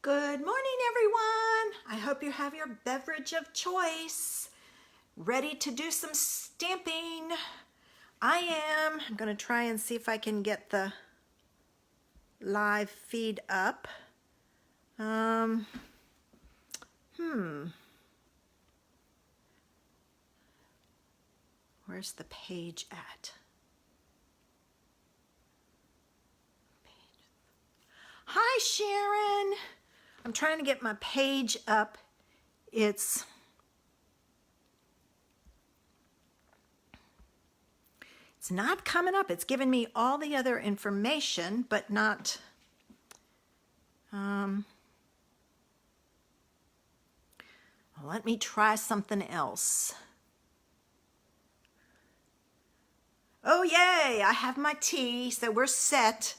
Good morning, everyone. I hope you have your beverage of choice ready to do some stamping. I am. I'm going to try and see if I can get the live feed up. Where's the page at? Hi, Sharon. I'm trying to get my page up. It's not coming up. It's giving me all the other information, but not let me try something else. Oh, yay, I have my tea, so we're set.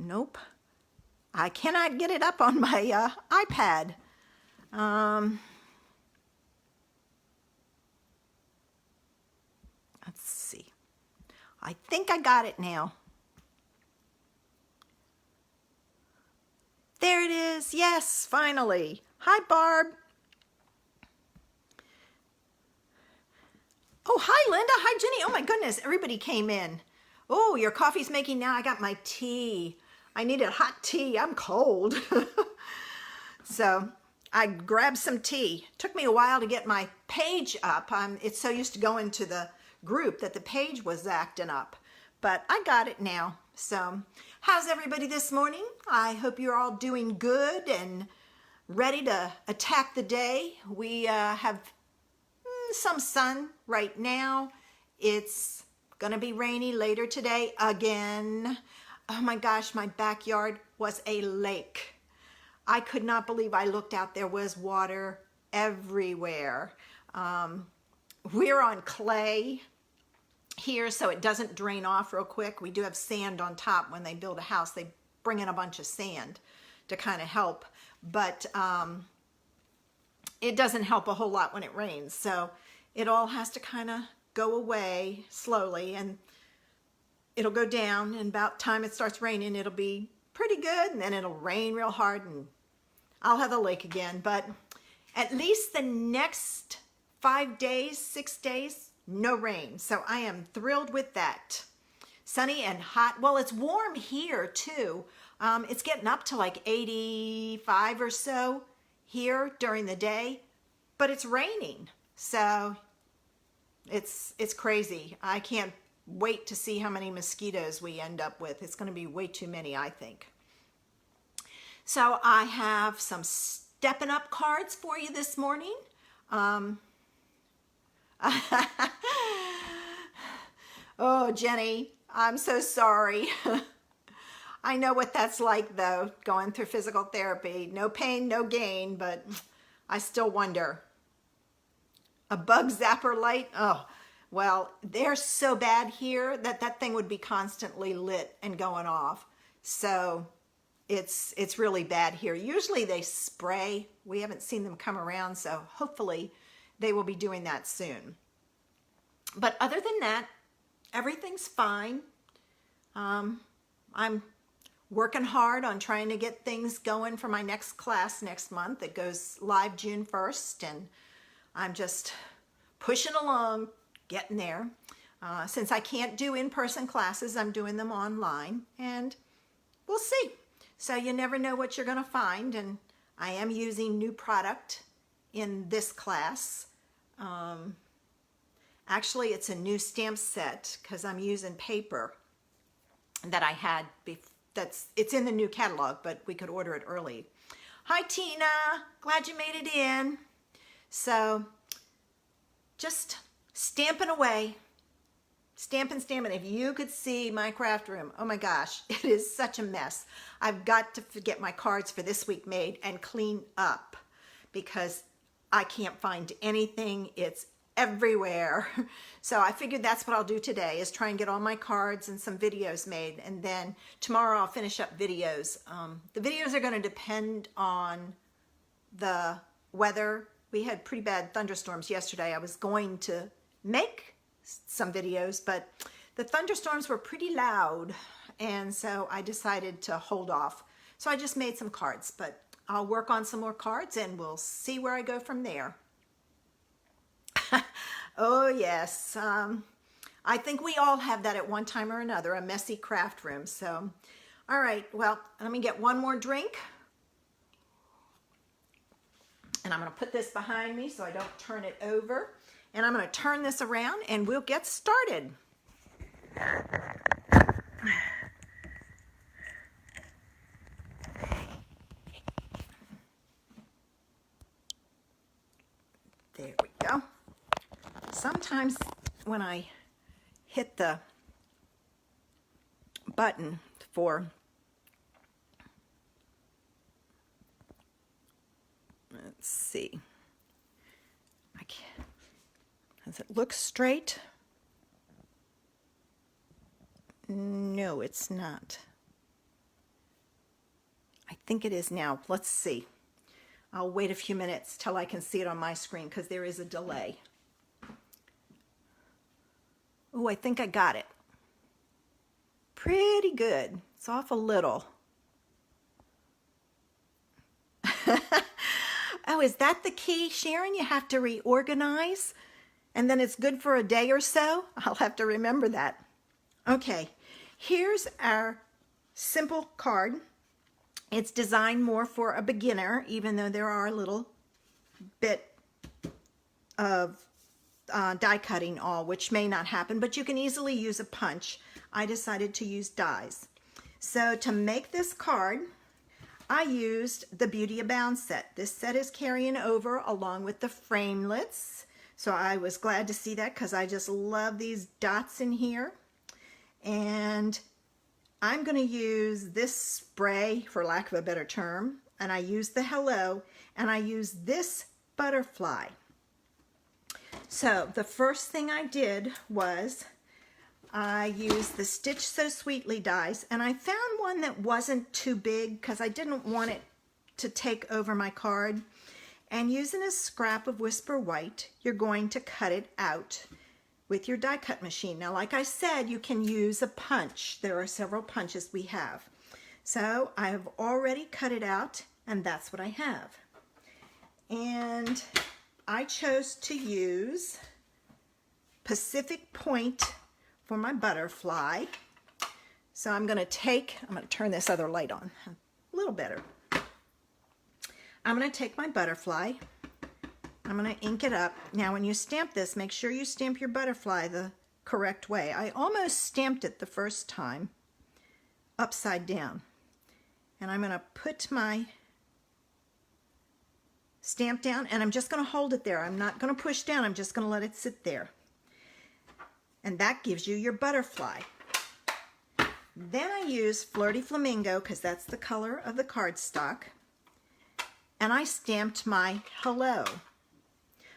Nope. I cannot get it up on my iPad. Let's see. I think I got it now. There it is. Yes, finally. Hi, Barb. Oh, hi, Linda. Hi, Jenny. Oh, my goodness. Everybody came in. Oh, your coffee's making now. I got my tea. I needed hot tea. I'm cold. So I grabbed some tea. Took me a while to get my page up. It's so used to going to the group that the page was acting up. But I got it now. So how's everybody this morning? I hope you're all doing good and ready to attack the day. We have some sun right now. It's gonna be rainy later today again. Oh my gosh, my backyard was a lake. I could not believe I looked out, there was water everywhere. We're on clay here, so it doesn't drain off real quick. We do have sand on top. When they build a house, they bring in a bunch of sand to kind of help, but it doesn't help a whole lot when it rains. So it all has to kind of go away slowly, and it'll go down, and about time it starts raining, it'll be pretty good, and then it'll rain real hard, and I'll have the lake again. But at least the next 5 days, 6 days, no rain. So I am thrilled with that. Sunny and hot. Well, it's warm here too. It's getting up to like 85 or so here during the day, but it's raining. So it's crazy. I can't wait to see how many mosquitoes we end up with. It's going to be way too many, I think. So I have some stepping up cards for you this morning. Oh, Jenny, I'm so sorry. I know what that's like though, going through physical therapy. No pain, no gain, but I still wonder. A bug zapper light? Oh, well, they're so bad here that that thing would be constantly lit and going off. So it's really bad here. Usually they spray. We haven't seen them come around, so hopefully they will be doing that soon. But other than that, everything's fine. I'm working hard on trying to get things going for my next class next month. It goes live June 1st, and I'm just pushing along, getting there. Since I can't do in-person classes, I'm doing them online, and we'll see. So you never know what you're going to find, and I am using new product in this class. Actually, it's a new stamp set because I'm using paper that I had. It's in the new catalog, but we could order it early. Hi, Tina. Glad you made it in. So just stamping away. Stamping. If you could see my craft room, oh my gosh, it is such a mess. I've got to get my cards for this week made and clean up because I can't find anything. It's everywhere. So I figured that's what I'll do today, is try and get all my cards and some videos made, and then tomorrow I'll finish up videos. The videos are going to depend on the weather. We had pretty bad thunderstorms yesterday. I was going to make some videos, but the thunderstorms were pretty loud, and so I decided to hold off. So I just made some cards, but I'll work on some more cards and we'll see where I go from there. Oh yes, I think we all have that at one time or another, a messy craft room. So, all right, well, let me get one more drink. And I'm going to put this behind me so I don't turn it over. And I'm going to turn this around and we'll get started. There we go. Sometimes when I hit the button for, let's see, I can't, does it look straight? No, it's not. I think it is now. Let's see. I'll wait a few minutes till I can see it on my screen because there is a delay. Oh, I think I got it. Pretty good. It's off a little. Oh, is that the key, Sharon? You have to reorganize and then it's good for a day or so? I'll have to remember that. Okay, here's our simple card. It's designed more for a beginner, even though there are a little bit of die cutting all, which may not happen, but you can easily use a punch. I decided to use dies. So to make this card, I used the Beauty Abound set. This set is carrying over along with the framelits. So I was glad to see that because I just love these dots in here. And I'm going to use this spray, for lack of a better term, and I use the Hello, and I use this butterfly. So the first thing I did was I used the Stitch So Sweetly dies, and I found one that wasn't too big because I didn't want it to take over my card. And using a scrap of Whisper White, you're going to cut it out with your die cut machine. Now, like I said, you can use a punch. There are several punches we have. So I have already cut it out, and that's what I have. And I chose to use Pacific Point for my butterfly. So I'm going to turn this other light on a little better. I'm going to take my butterfly. I'm going to ink it up. Now when you stamp this, make sure you stamp your butterfly the correct way. I almost stamped it the first time upside down. And I'm going to put my stamp down and I'm just going to hold it there. I'm not going to push down. I'm just going to let it sit there. And that gives you your butterfly. Then I use Flirty Flamingo because that's the color of the cardstock. And I stamped my Hello.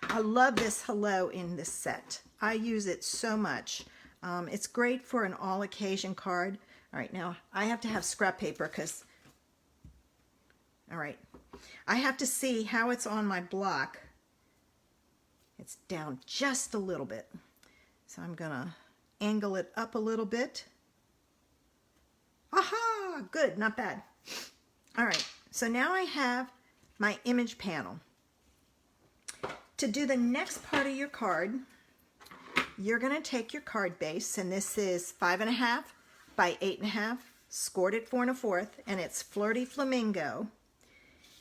I love this Hello in this set. I use it so much. It's great for an all occasion card. All right, now I have to have scrap paper because, all right, I have to see how it's on my block. It's down just a little bit. So I'm gonna angle it up a little bit. Aha, good, not bad. All right, so now I have my image panel. To do the next part of your card, you're going to take your card base, and this is 5.5 by 8.5, scored at 4 1/4, and it's Flirty Flamingo.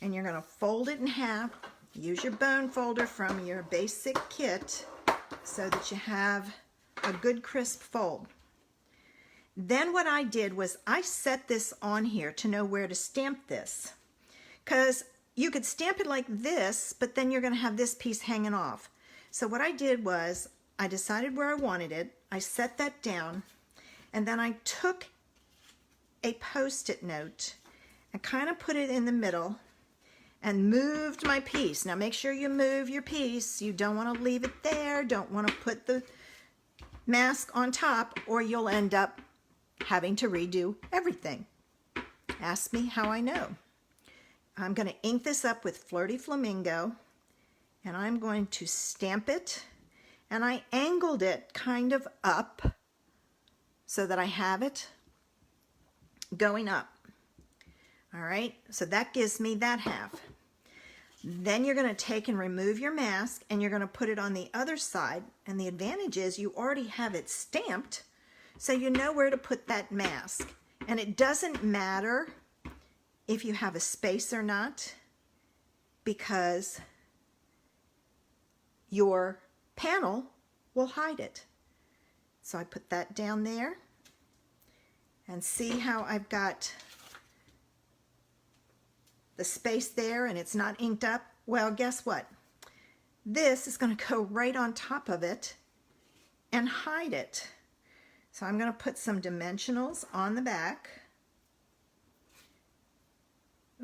And you're going to fold it in half. Use your bone folder from your basic kit so that you have a good crisp fold. Then what I did was I set this on here to know where to stamp this, because you could stamp it like this, but then you're going to have this piece hanging off. So what I did was I decided where I wanted it. I set that down, and then I took a Post-it note and kind of put it in the middle and moved my piece. Now make sure you move your piece. You don't want to leave it there. Don't want to put the mask on top, or you'll end up having to redo everything. Ask me how I know. I'm going to ink this up with Flirty Flamingo, and I'm going to stamp it, and I angled it kind of up so that I have it going up. All right, so that gives me that half. Then you're going to take and remove your mask and you're going to put it on the other side. And the advantage is you already have it stamped, so you know where to put that mask. And it doesn't matter if you have a space or not, because your panel will hide it. So I put that down there, and see how I've got the space there and it's not inked up? Well, guess what? This is going to go right on top of it and hide it. So I'm going to put some dimensionals on the back.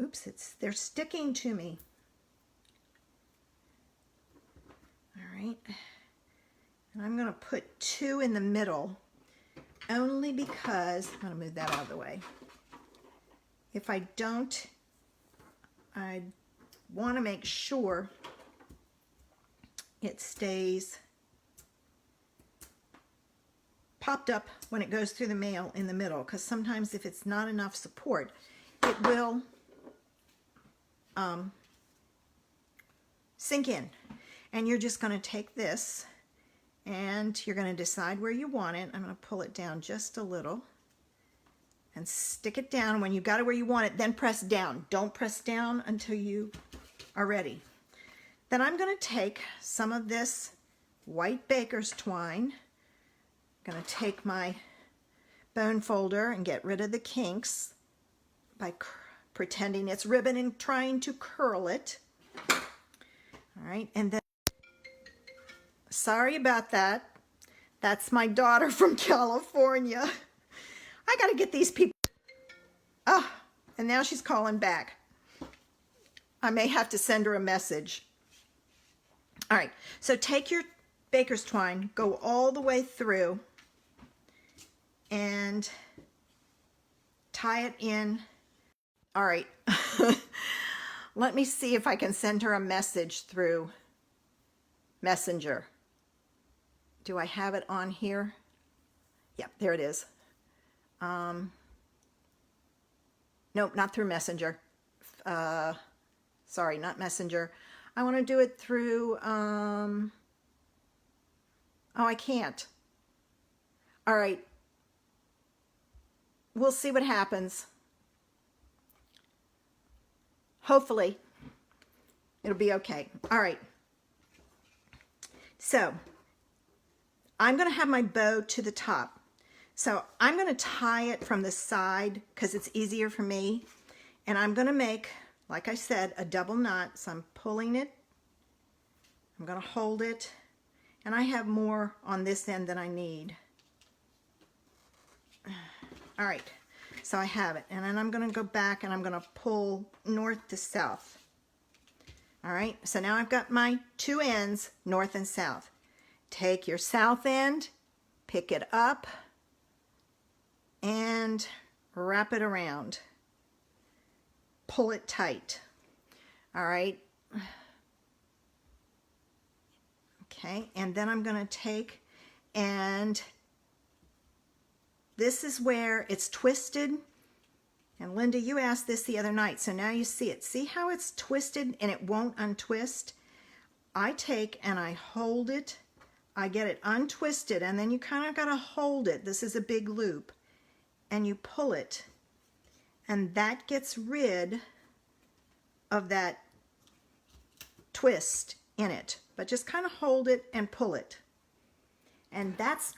Oops, they're sticking to me. All right. And I'm going to put 2 in the middle, only because I'm going to move that out of the way. If I don't, I want to make sure it stays popped up when it goes through the mail in the middle, because sometimes if it's not enough support, it will sink in. And you're just going to take this and you're going to decide where you want it. I'm going to pull it down just a little and stick it down. When you've got it where you want it, then press down. Don't press down until you are ready. Then I'm going to take some of this white baker's twine. I'm going to take my bone folder and get rid of the kinks by pretending it's ribbon and trying to curl it. All right, and then, sorry about that. That's my daughter from California. I got to get these people. Oh, and now she's calling back. I may have to send her a message. All right, so take your baker's twine, go all the way through, and tie it in. All right. Let me see if I can send her a message through Messenger. Do I have it on here? Yep, there it is. Nope, not through Messenger. Sorry, not Messenger. I want to do it through, oh, I can't. All right. We'll see what happens. Hopefully, it'll be okay. All right. So, I'm going to have my bow to the top. So, I'm going to tie it from the side because it's easier for me. And I'm going to make, like I said, a double knot. So, I'm pulling it. I'm going to hold it. And I have more on this end than I need. All right. So I have it, and then I'm going to go back and I'm going to pull north to south. All right, so now I've got my 2 ends, north and south. Take your south end, pick it up, and wrap it around. Pull it tight. All right. Okay, and then I'm going to take, and this is where it's twisted. And Linda, you asked this the other night, so now you see it. See how it's twisted and it won't untwist? I take and I hold it. I get it untwisted, and then you kind of got to hold it. This is a big loop. And you pull it. And that gets rid of that twist in it. But just kind of hold it and pull it. And that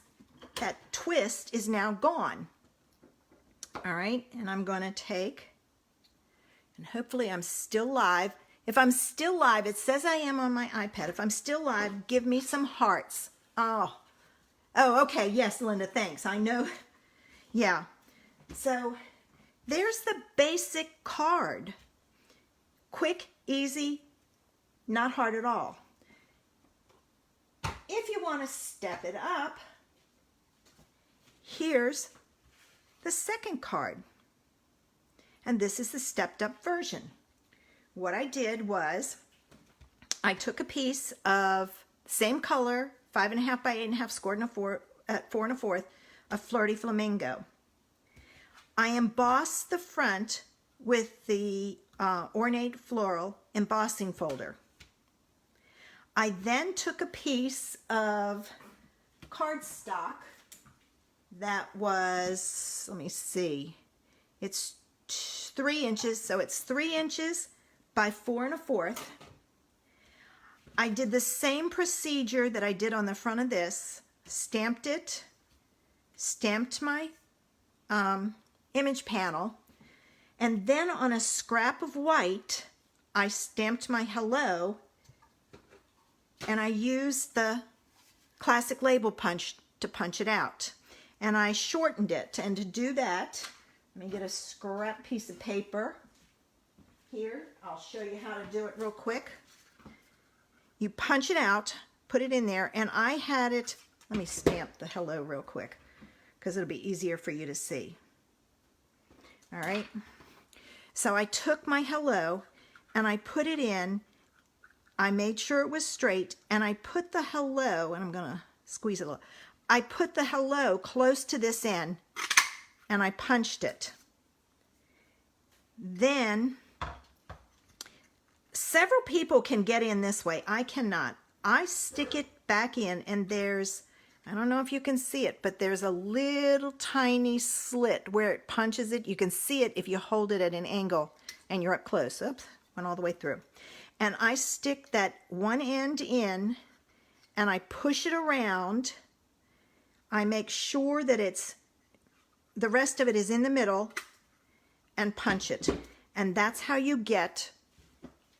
twist is now gone. All right, and I'm going to take, and hopefully I'm still live. If I'm still live, it says I am on my iPad. If I'm still live, give me some hearts. Oh, okay, yes, Linda, thanks. I know, yeah. So there's the basic card. Quick, easy, not hard at all. If you want to step it up, here's the second card. And this is the stepped up version. What I did was I took a piece of same color, 5.5 by 8.5 scored in 4 4 1/4, of Flirty Flamingo. I embossed the front with the Ornate Floral embossing folder. I then took a piece of cardstock that was, let me see, it's 3 inches, so it's 3 inches by 4 1/4. I did the same procedure that I did on the front of this, stamped it, stamped my image panel, and then on a scrap of white, I stamped my hello, and I used the classic label punch to punch it out. And I shortened it, and to do that, let me get a scrap piece of paper. Here, I'll show you how to do it real quick. You punch it out, put it in there, and I had it, let me stamp the hello real quick, because it'll be easier for you to see. All right, so I took my hello and I put it in. I made sure it was straight, and I put the hello, and I'm gonna squeeze it a little. I put the hello close to this end, and I punched it. Then, several people can get in this way. I cannot. I stick it back in, and there's, I don't know if you can see it, but there's a little tiny slit where it punches it. You can see it if you hold it at an angle and you're up close. Oops, went all the way through. And I stick that one end in, and I push it around. I make sure that it's, the rest of it is in the middle, and punch it. And that's how you get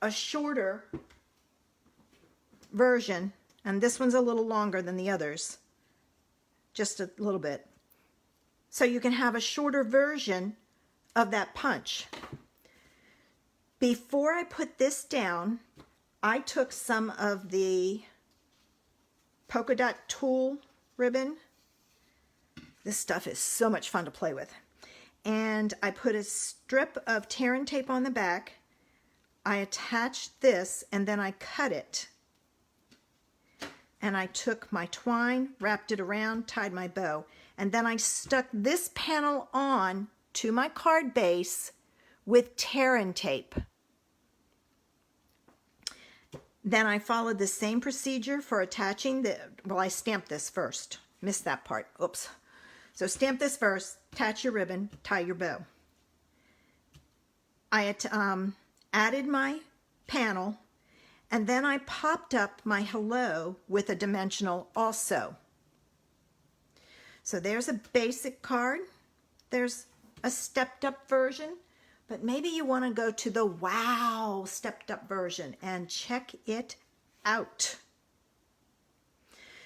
a shorter version. And this one's a little longer than the others, just a little bit. So you can have a shorter version of that punch. Before I put this down, I took some of the polka dot tulle ribbon. This stuff is so much fun to play with. And I put a strip of tear and tape on the back. I attached this, and then I cut it. And I took my twine, wrapped it around, tied my bow, and then I stuck this panel on to my card base with tear and tape. Then I followed the same procedure for attaching the, well, I stamped this first. Missed that part. Oops. So stamp this first, attach your ribbon, tie your bow. I added my panel, and then I popped up my hello with a dimensional also. So there's a basic card. There's a stepped up version, but maybe you want to go to the wow stepped up version and check it out.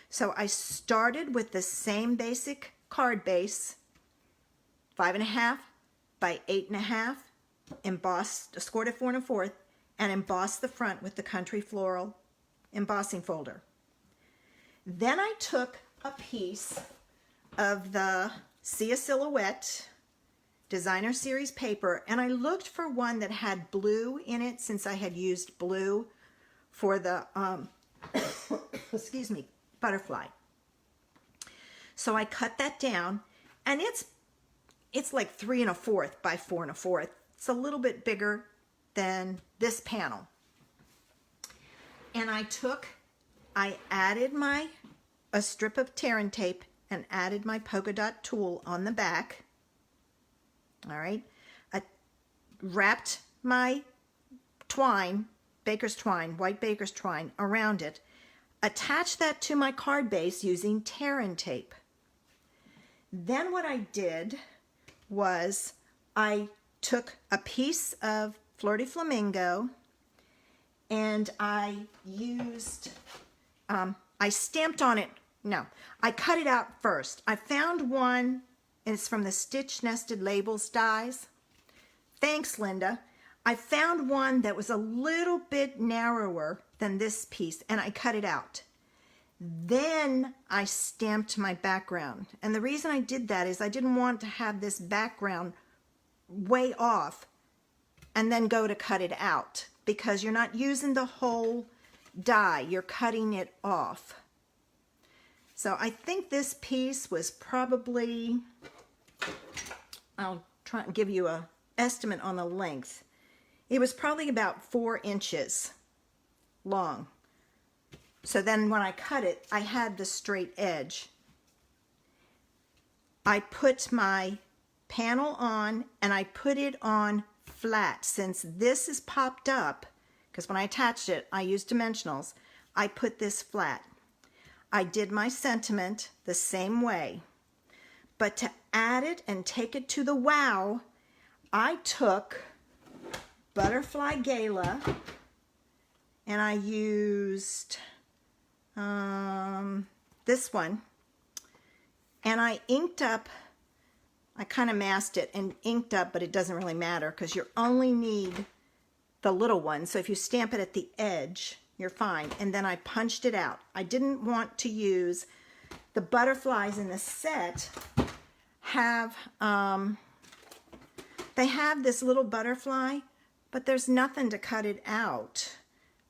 So I started with the same basic card base, 5.5 by 8.5, embossed, scored at 4 1/4, and embossed the front with the Country Floral embossing folder. Then I took a piece of the See a Silhouette Designer Series paper, and I looked for one that had blue in it, since I had used blue for the excuse me, butterfly. So I cut that down, and it's like 3 1/4 by 4 1/4. It's a little bit bigger than this panel. And I added a strip of tear and tape and added my polka dot tulle on the back. All right. I wrapped my twine, baker's twine, white baker's twine, around it. Attached that to my card base using tear and tape. Then what I did was I took a piece of Flirty Flamingo, and I used, I stamped on it. No, I cut it out first. I found one, and it's from the Stitch Nested Labels dies. Thanks, Linda. I found one that was a little bit narrower than this piece, and I cut it out. Then I stamped my background. And the reason I did that is I didn't want to have this background way off and then go to cut it out, because you're not using the whole die, you're cutting it off. So I think this piece was probably, I'll try and give you a estimate on the length. It was probably about 4 inches long. So then when I cut it, I had the straight edge. I put my panel on and I put it on flat. Since this is popped up, because when I attached it, I used dimensionals, I put this flat. I did my sentiment the same way. But to add it and take it to the wow, I took Butterfly Gala and I used this one, and I inked up, I kind of masked it and inked up, but it doesn't really matter because you only need the little one. So if you stamp it at the edge, you're fine. And then I punched it out. I didn't want to use the butterflies in the set have, they have this little butterfly, but there's nothing to cut it out.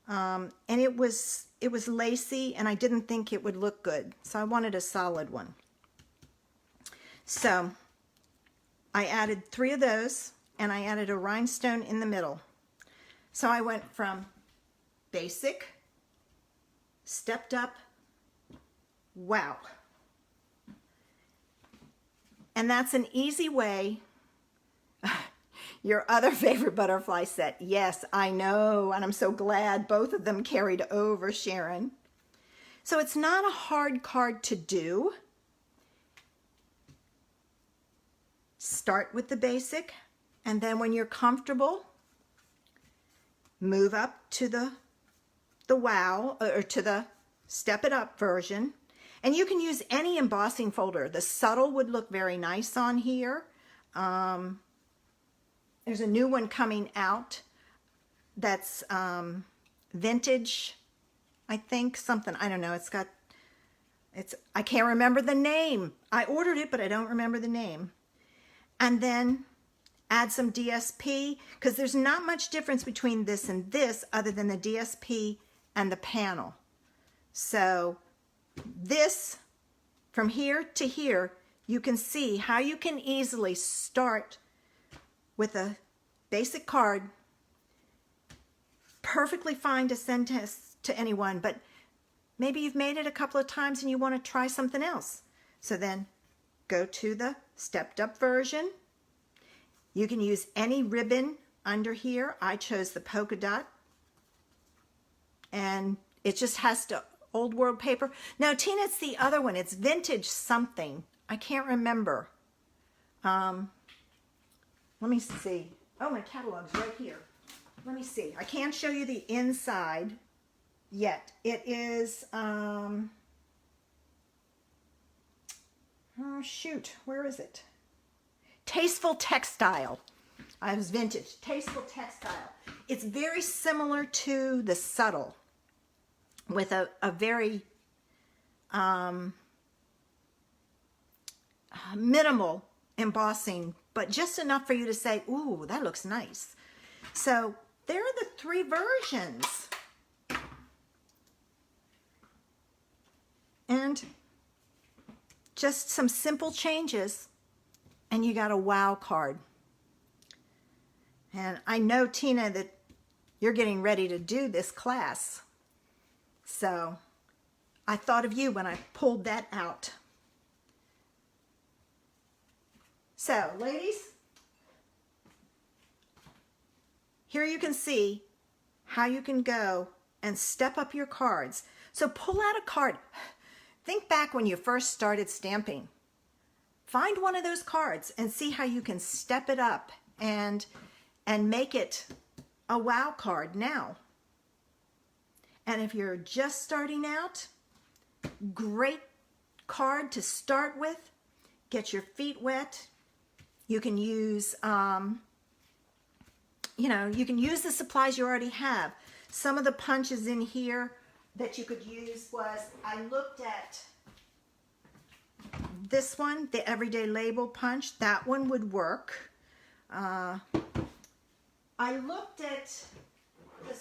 And it was lacy, and I didn't think it would look good. So I wanted a solid one. So I added 3 of those, and I added a rhinestone in the middle. So I went from basic, stepped up, wow. And that's an easy way. Your other favorite butterfly set. Yes, I know, and I'm so glad both of them carried over, Sharon. So it's not a hard card to do. Start with the basic, and then when you're comfortable, move up to the wow, or to the step it up version. And you can use any embossing folder. The subtle would look very nice on here. There's a new one coming out that's vintage, I think, something, I don't know, I can't remember the name. I ordered it, but I don't remember the name. And then add some DSP, because there's not much difference between this and this other than the DSP and the panel. So this, from here to here, you can see how you can easily start with a basic card, perfectly fine to send to anyone, but maybe you've made it a couple of times and you want to try something else. So then go to the stepped up version. You can use any ribbon under here. I chose the polka dot, and it just has to old world paper. No, Tina, it's the other one. It's vintage something. I can't remember. Let me see. Oh, my catalog's right here. Let me see. I can't show you the inside yet. It is, oh shoot, where is it? Tasteful Textile. I was vintage. Tasteful Textile. It's very similar to the Subtle, with a very minimal embossing, but just enough for you to say, ooh, that looks nice. So there are the 3 versions. And just some simple changes, and you got a wow card. And I know, Tina, that you're getting ready to do this class. So I thought of you when I pulled that out. So, ladies, here you can see how you can go and step up your cards. So pull out a card. Think back when you first started stamping. Find one of those cards and see how you can step it up and make it a wow card now. And if you're just starting out, great card to start with. Get your feet wet. You can use, you can use the supplies you already have. Some of the punches in here that you could use was, I looked at this one, the Everyday Label Punch. That one would work. I looked at the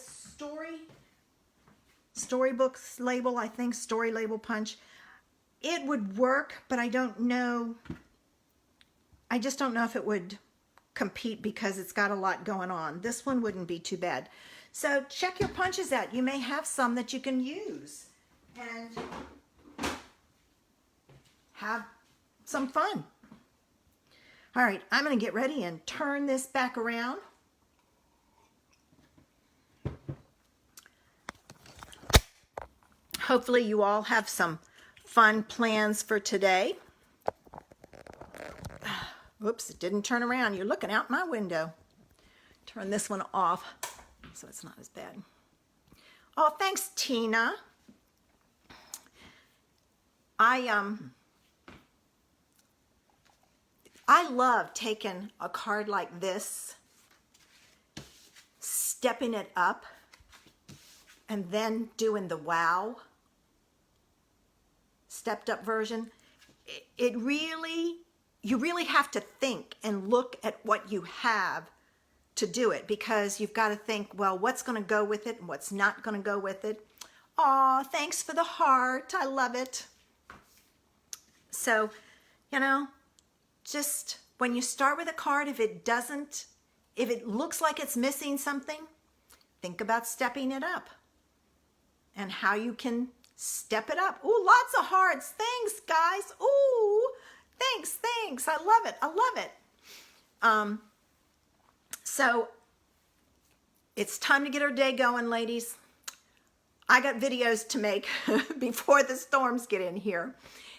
Storybooks label, I think, Story Label Punch. it would work, but I don't know. I just don't know if it would compete because it's got a lot going on. This one wouldn't be too bad. So check your punches out. You may have some that you can use and have some fun. All right, I'm going to get ready and turn this back around. Hopefully you all have some fun plans for today. Oops, it didn't turn around. You're looking out my window. Turn this one off so it's not as bad. Oh, thanks, Tina. I love taking a card like this, stepping it up, and then doing the wow stepped up version. You really have to think and look at what you have to do it, because you've got to think, well, what's going to go with it and what's not going to go with it. Aw, thanks for the heart. I love it. So, you know, just when you start with a card, if it looks like it's missing something, think about stepping it up and how you can step it up. Ooh, lots of hearts. Thanks, guys. Ooh, thanks. I love it. So it's time to get our day going, ladies. I got videos to make before the storms get in here.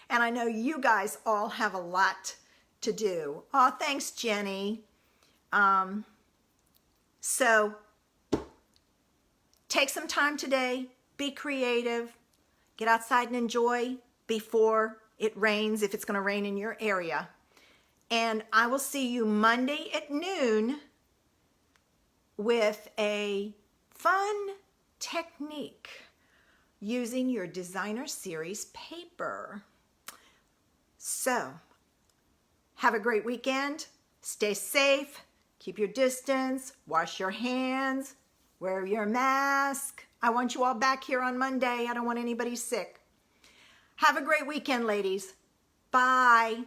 And I know you guys all have a lot to do. Oh, thanks, Jenny. So take some time today, be creative, get outside and enjoy before it rains, if it's going to rain in your area. And I will see you Monday at noon with a fun technique using your Designer Series paper. So, have a great weekend. Stay safe. Keep your distance. Wash your hands. Wear your mask. I want you all back here on Monday. I don't want anybody sick. Have a great weekend, ladies. Bye.